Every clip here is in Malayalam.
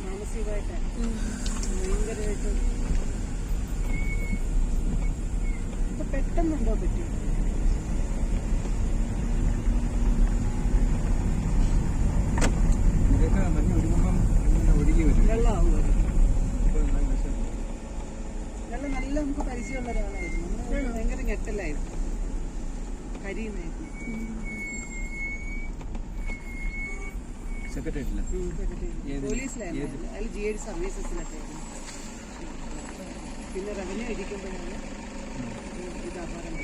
മാനസികമായിട്ട് ഭയങ്കരമായിട്ട് പെട്ടെന്നുണ്ടോ പറ്റും. വെള്ളമാകുമായിരിക്കും. വെള്ളം നല്ല നമുക്ക് പരിചയമുള്ള ഒരാളായിരുന്നു. നമ്മൾ ഭയങ്കര ഞെട്ടലായിരുന്നു, കരിയുന്നായിരുന്നു. പോലീസിലായിരുന്നു. അയാൾ GID സർവീസസിലൊക്കെ ആയിരുന്നു. പിന്നെ റവന്യൂ ഇരിക്കുമ്പോഴാണ് ഇത് അപകടം.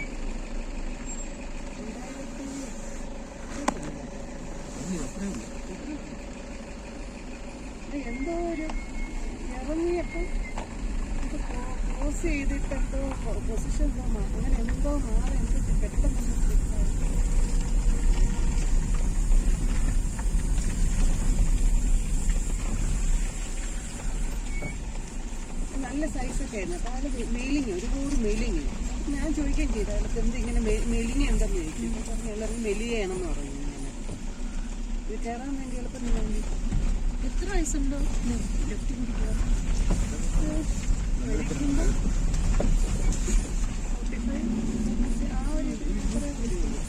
എന്തോ ഒരു ഇറങ്ങിയപ്പോൾ ക്രോസ് ചെയ്തിട്ട് എന്തോ പൊസിഷൻ എന്തോ അങ്ങനെ എന്തോ മാറി എന്തോ പെട്ടെന്ന് നല്ല സൈസൊക്കെ ആയിരുന്നു. അപ്പോൾ അത് മെയിലിങ് ഒരുപാട് മെയിലിങ്. ഞാൻ ചോദിക്കുകയും ചെയ്തു അതിനകത്ത് എന്ത് ഇങ്ങനെ മെയിലിങ് എന്തെന്ന് ചോദിച്ചു. പറഞ്ഞു എല്ലാവരും മെലിയാണെന്ന് പറഞ്ഞു. ഇത് കയറാൻ വേണ്ടി എളുപ്പത്തിന് വേണ്ടി. എത്ര വയസ്സുണ്ടോ ലെഫ്റ്റ് കുടിക്കുക? മേടിക്കുമ്പോൾ 45 ആ ഒരു ഇത്രേ വരുള്ളൂ.